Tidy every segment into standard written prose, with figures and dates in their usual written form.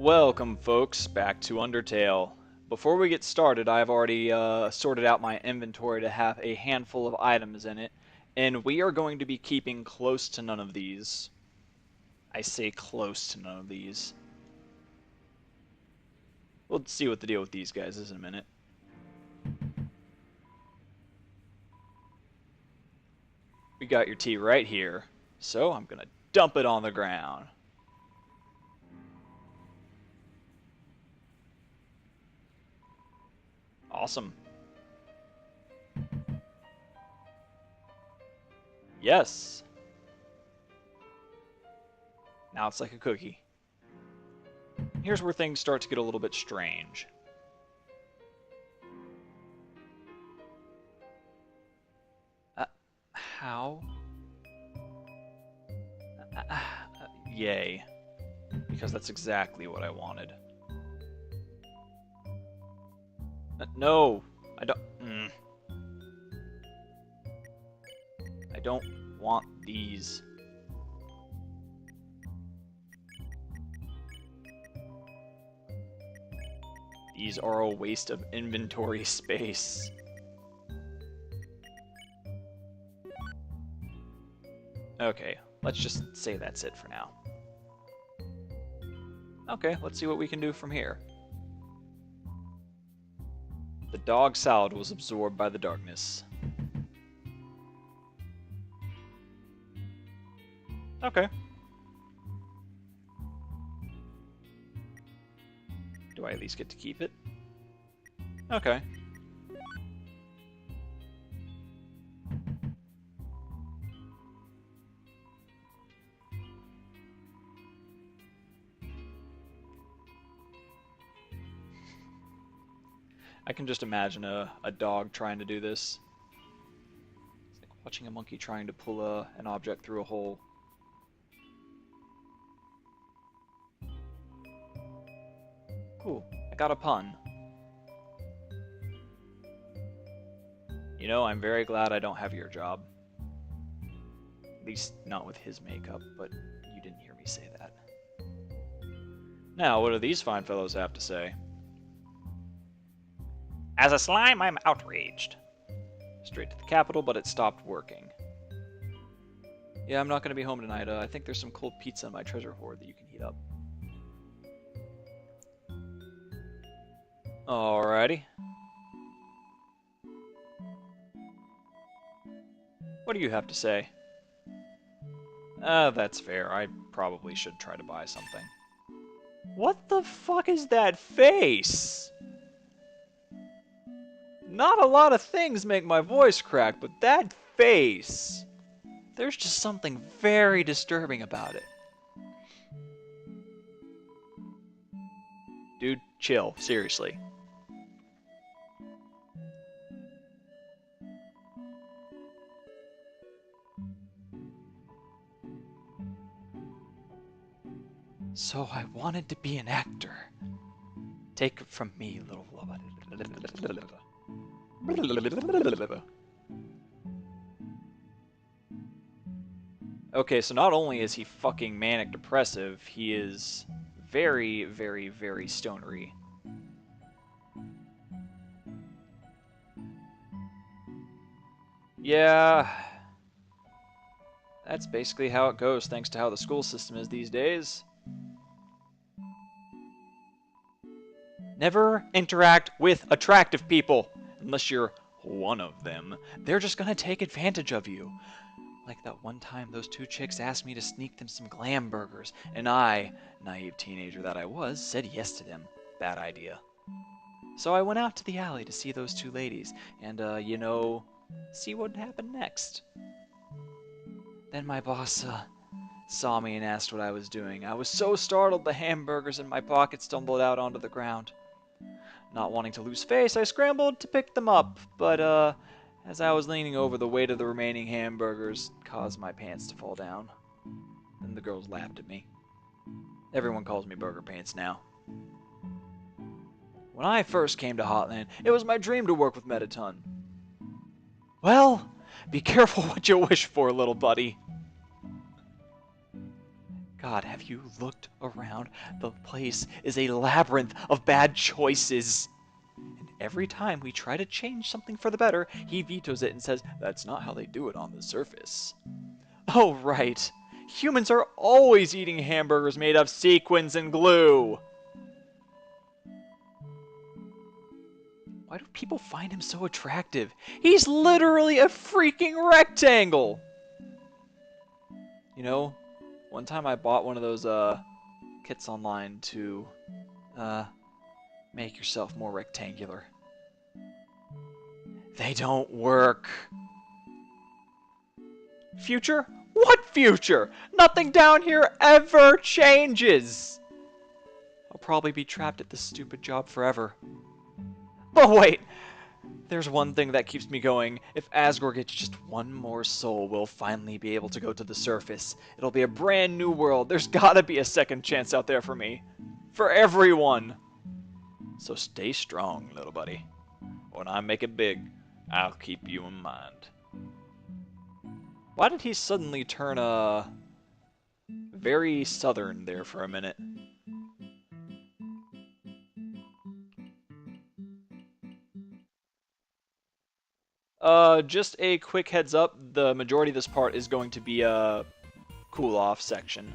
Welcome, folks, back to Undertale. Before we get started, I've already sorted out my inventory to have a handful of items in it, and we are going to be keeping close to none of these. I say close to none of these. We'll see what the deal with these guys is in a minute. We got your tea right here, so I'm gonna dump it on the ground. Awesome. Yes. Now it's like a cookie. Here's where things start to get a little bit strange. How? Yay. Because that's exactly what I wanted. No! I don't... I don't want these. These are a waste of inventory space. Okay, let's just say that's it for now. Okay, let's see what we can do from here. The dog salad was absorbed by the darkness. Okay. Do I at least get to keep it? Okay. I can just imagine a dog trying to do this. It's like watching a monkey trying to pull an object through a hole. Cool, I got a pun. You know, I'm very glad I don't have your job. At least not with his makeup, but you didn't hear me say that. Now, what do these fine fellows have to say? As a slime, I'm outraged. Straight to the capital, but it stopped working. Yeah, I'm not going to be home tonight. I think there's some cold pizza in my treasure hoard that you can heat up. Alrighty. What do you have to say? That's fair. I probably should try to buy something. What the fuck is that face? Not a lot of things make my voice crack, but that face... There's just something very disturbing about it. Dude, chill. Seriously. So I wanted to be an actor. Take it from me, little... Okay, so not only is he fucking manic depressive, he is very, very, very stonery. Yeah, that's basically how it goes, thanks to how the school system is these days. Never interact with attractive people, unless you're one of them. They're just gonna take advantage of you. Like that one time those two chicks asked me to sneak them some glam burgers, and I, naive teenager that I was, said yes to them. Bad idea. So I went out to the alley to see those two ladies, and, you know, see what happened next. Then my boss, saw me and asked what I was doing. I was so startled the hamburgers in my pocket stumbled out onto the ground. Not wanting to lose face, I scrambled to pick them up, but, as I was leaning over, the weight of the remaining hamburgers caused my pants to fall down. Then the girls laughed at me. Everyone calls me Burgerpants now. When I first came to Hotland, it was my dream to work with Metaton. Well, be careful what you wish for, little buddy. God, have you looked around? The place is a labyrinth of bad choices. And every time we try to change something for the better, he vetoes it and says, that's not how they do it on the surface. Oh, right. Humans are always eating hamburgers made of sequins and glue. Why do people find him so attractive? He's literally a freaking rectangle. You know, one time I bought one of those kits online to make yourself more rectangular. They don't work. Future? What future? Nothing down here ever changes. I'll probably be trapped at this stupid job forever. But wait, there's one thing that keeps me going. If Asgore gets just one more soul, we'll finally be able to go to the surface. It'll be a brand new world. There's gotta be a second chance out there for me. For everyone. So stay strong, little buddy. When I make it big, I'll keep you in mind. Why did he suddenly turn very southern there for a minute? Just a quick heads up, the majority of this part is going to be a cool-off section.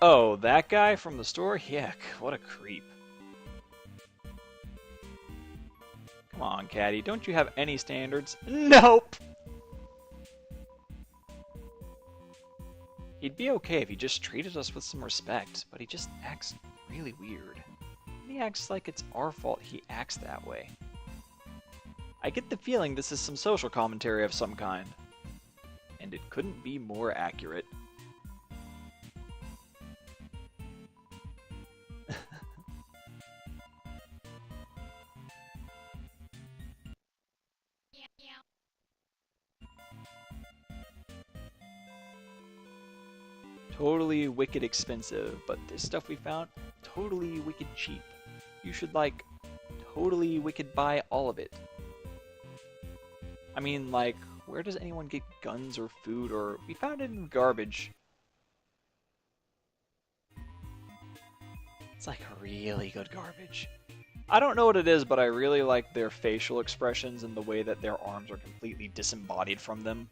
Oh, that guy from the store? Yuck, what a creep. Come on, Caddy, don't you have any standards? Nope! He'd be okay if he just treated us with some respect, but he just acts really weird. And he acts like it's our fault he acts that way. I get the feeling this is some social commentary of some kind. And it couldn't be more accurate. Totally wicked expensive, but this stuff we found, totally wicked cheap. You should, like, totally wicked buy all of it. I mean, like, where does anyone get guns or food or... We found it in garbage. It's like really good garbage. I don't know what it is, but I really like their facial expressions and the way that their arms are completely disembodied from them.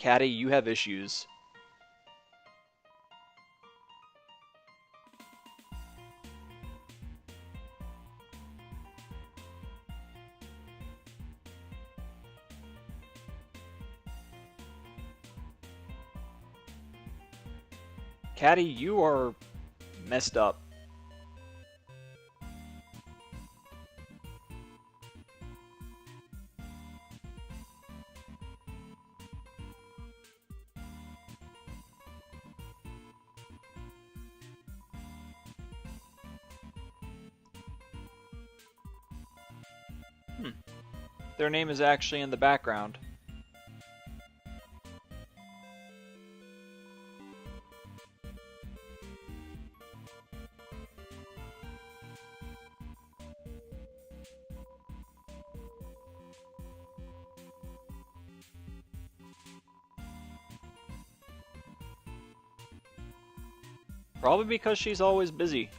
Caddy, you have issues. Caddy, you are messed up. Their name is actually in the background. Probably because she's always busy.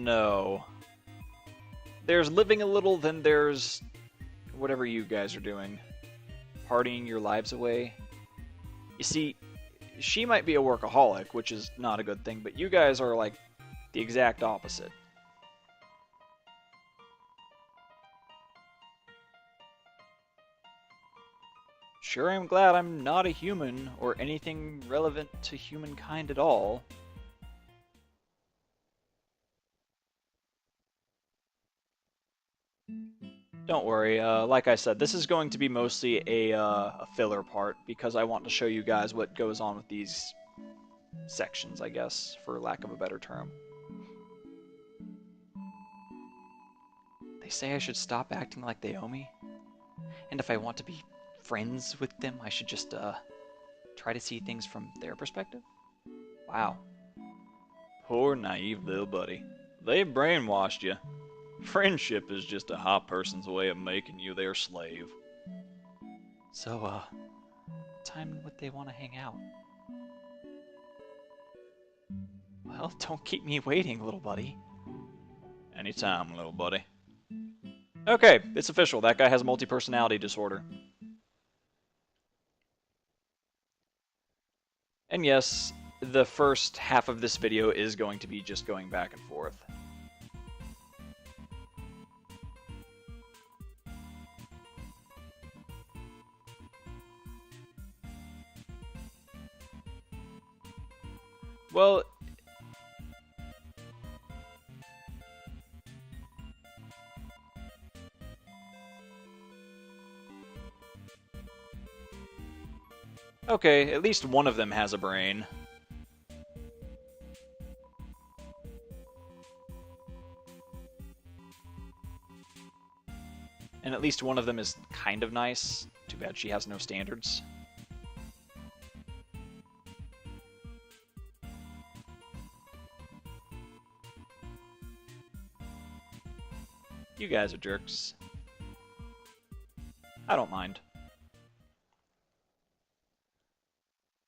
No. There's living a little, then there's whatever you guys are doing. Partying your lives away. You see, she might be a workaholic, which is not a good thing, but you guys are like The exact opposite. Sure, I'm glad I'm not a human or anything relevant to humankind at all. Don't worry, like I said, this is going to be mostly a filler part because I want to show you guys what goes on with these sections, I guess, for lack of a better term. They say I should stop acting like they owe me, and if I want to be friends with them, I should just, try to see things from their perspective? Wow. Poor naive little buddy. They brainwashed you. Friendship is just a hot person's way of making you their slave. So, what time would they want to hang out? Well, don't keep me waiting, little buddy. Anytime, little buddy. Okay, it's official. That guy has multi-personality disorder. And yes, the first half of this video is going to be just going back and forth. Well, okay, at least one of them has a brain. And at least one of them is kind of nice. Too bad she has no standards. You guys are jerks. I don't mind.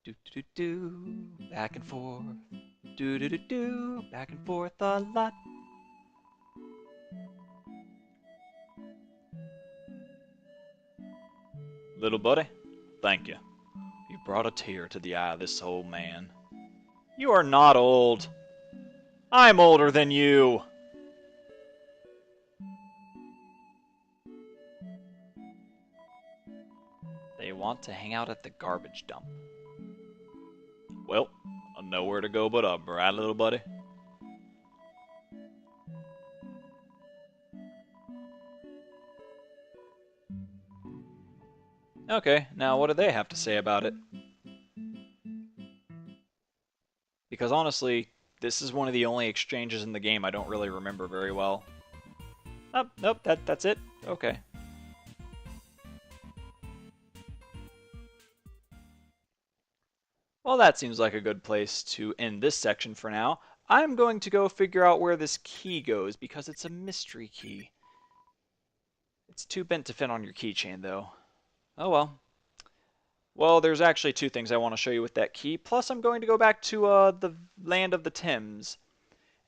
Do do do do, back and forth. Do do do do, back and forth a lot. Little buddy, thank you. You brought a tear to the eye of this old man. You are not old. I'm older than you. They want to hang out at the garbage dump. Well, I know where to go but up, right, little buddy? Okay, now what do they have to say about it? Because honestly, this is one of the only exchanges in the game I don't really remember very well. Oh, nope, that's it? Okay. Well, that seems like a good place to end this section for now. I'm going to go figure out where this key goes because it's a mystery key. It's too bent to fit on your keychain, though. Oh well. Well, there's actually two things I want to show you with that key, plus I'm going to go back to the land of the Thames.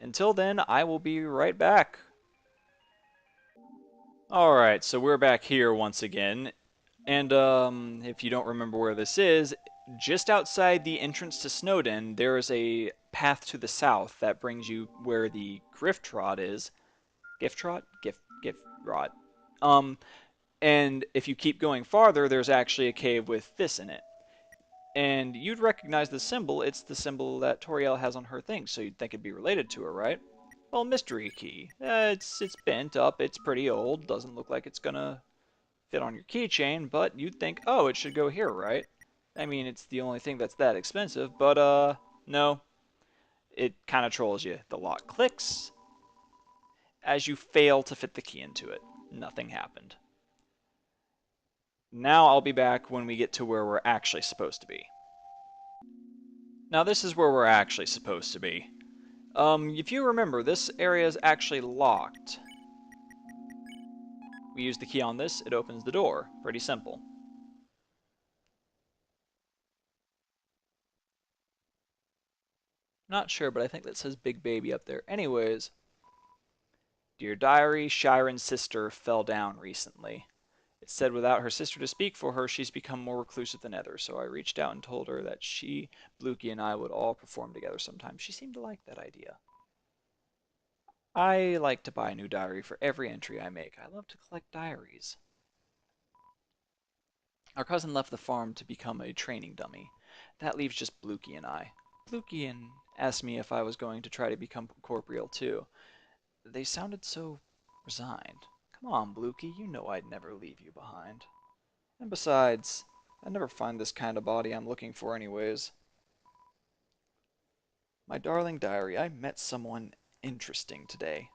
Until then, I will be right back. Alright, so we're back here once again. And if you don't remember where this is, just outside the entrance to Snowden, there is a path to the south that brings you where the Grift Rod is. Gift Rod? Gift Rod. And if you keep going farther, there's actually a cave with this in it. And you'd recognize the symbol. It's the symbol that Toriel has on her thing, so you'd think it'd be related to her, right? Well, mystery key. It's bent up. It's pretty old. Doesn't look like it's gonna fit on your keychain, but you'd think, oh, it should go here, right? I mean, it's the only thing that's that expensive, but no. It kind of trolls you. The lock clicks as you fail to fit the key into it. Nothing happened. Now I'll be back when we get to where we're actually supposed to be. Now this is where we're actually supposed to be. If you remember, this area is actually locked. We use the key on this, it opens the door. Pretty simple. Not sure, but I think that says Big Baby up there. Anyways. Dear Diary, Shiren's sister fell down recently. It said without her sister to speak for her, she's become more reclusive than ever, so I reached out and told her that she, Bluky, and I would all perform together sometime. She seemed to like that idea. I like to buy a new diary for every entry I make. I love to collect diaries. Our cousin left the farm to become a training dummy. That leaves just Blukey and I. Blukey asked me if I was going to try to become corporeal too. They sounded so resigned. Come on, Blukey, you know I'd never leave you behind. And besides, I never find this kind of body I'm looking for anyways. My darling diary, I met someone interesting today.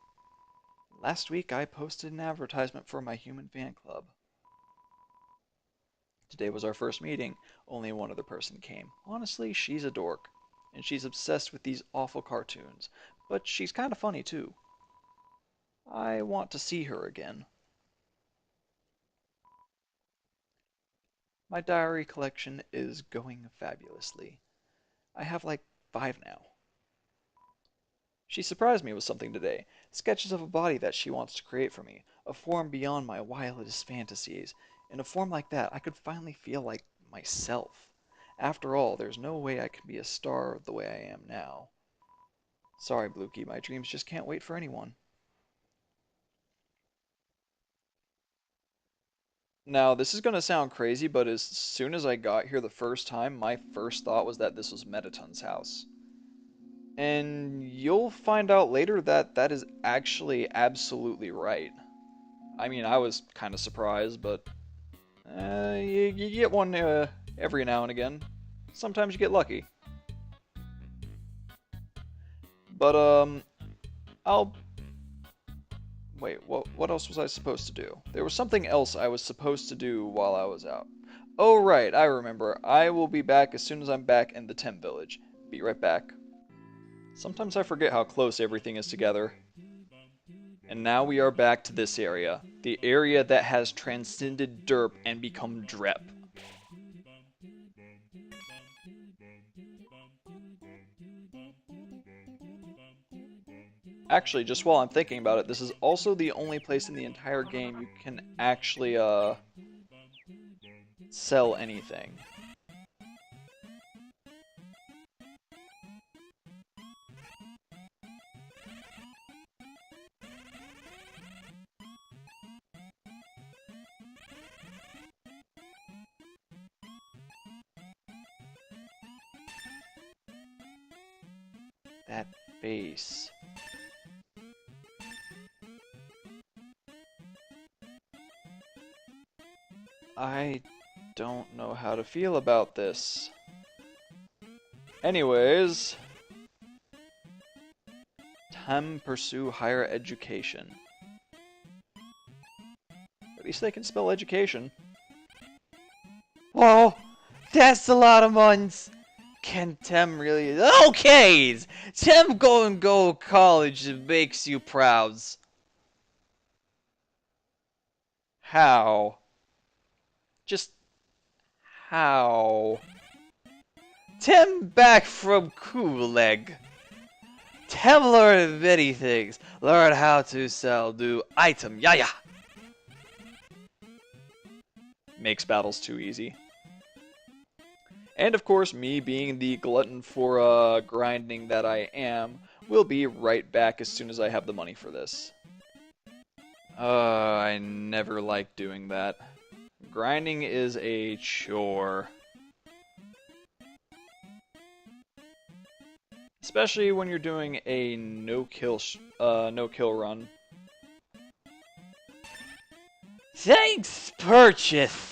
Last week I posted an advertisement for my human fan club. Today was our first meeting. Only one other person came. Honestly, she's a dork. And she's obsessed with these awful cartoons. But she's kind of funny too. I want to see her again. My diary collection is going fabulously. I have like 5 now. She surprised me with something today. Sketches of a body that she wants to create for me. A form beyond my wildest fantasies. In a form like that, I could finally feel like myself. After all, there's no way I can be a star the way I am now. Sorry, Blukey, my dreams just can't wait for anyone. Now, this is going to sound crazy, but as soon as I got here the first time, my first thought was that this was Metaton's house. And you'll find out later that that is actually absolutely right. I mean, I was kind of surprised, but you get one every now and again. Sometimes you get lucky. But, I'll... Wait, what else was I supposed to do? There was something else I was supposed to do while I was out. Oh, right, I remember. I will be back as soon as I'm back in the Temmie Village. Be right back. Sometimes I forget how close everything is together. And now we are back to this area. The area that has transcended derp and become drep. Actually, just while I'm thinking about it, this is also the only place in the entire game you can actually, sell anything. That face. I don't know how to feel about this. Anyways, pursue higher education. At least they can spell education. Whoa, that's a lot of months. Can Tem really... Okay! Tem go college makes you proud. How? Just... how? Tem back from Kuleg. Tem learned many things. Learn how to sell new item. Yeah. Makes battles too easy. And of course, me being the glutton for grinding that I am, will be right back as soon as I have the money for this. I never like doing that. Grinding is a chore. Especially when you're doing a no-kill run. Thanks, purchase!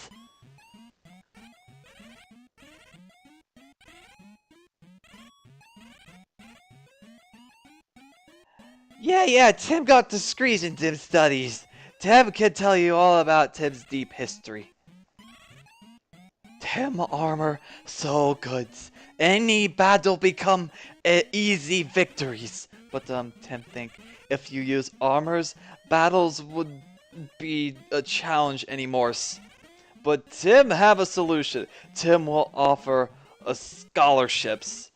Yeah, Tim got degrees in Tim studies. Tim can tell you all about Tim's deep history. Tim armor, so good. Any battle become easy victories. But Tim think if you use armors, battles would be a challenge anymore. But Tim have a solution. Tim will offer scholarships.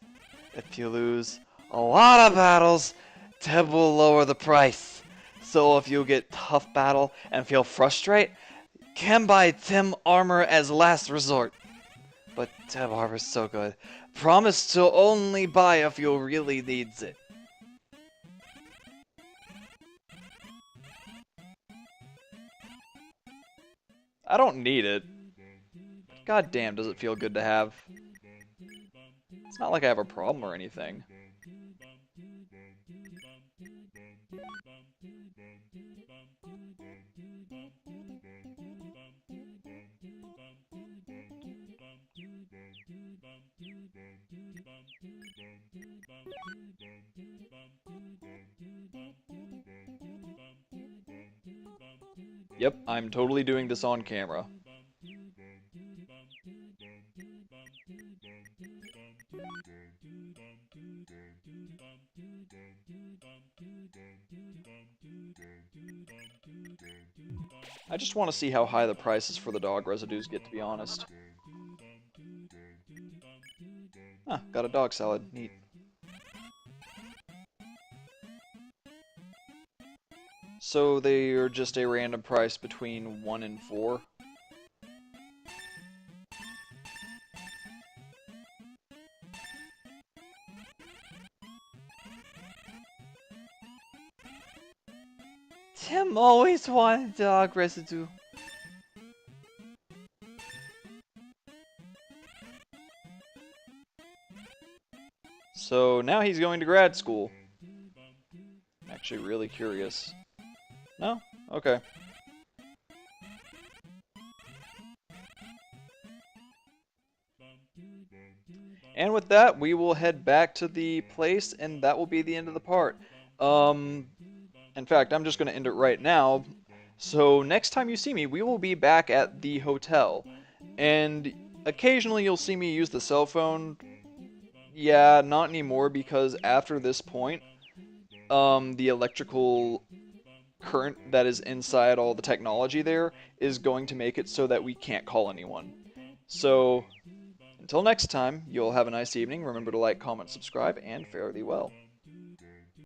If you lose a lot of battles, Tim will lower the price. So if you get tough battle and feel frustrated, can buy Tim armor as last resort. But Tim armor is so good. Promise to only buy if you really needs it. I don't need it. God damn, does it feel good to have. It's not like I have a problem or anything. Yep, I'm totally doing this on camera. I just want to see how high the prices for the dog residues get, to be honest. Ah, got a dog salad. Neat. So they are just a random price between 1 and 4? Tim always wanted dog residue. So now he's going to grad school. I'm actually really curious. No? Okay. And with that, we will head back to the place, and that will be the end of the part. In fact, I'm just going to end it right now. So next time you see me, we will be back at the hotel. And occasionally you'll see me use the cell phone. Yeah, not anymore, because after this point, the electrical current that is inside all the technology there is going to make it so that we can't call anyone. So, until next time, you'll have a nice evening. Remember to like, comment, subscribe, and fare thee well.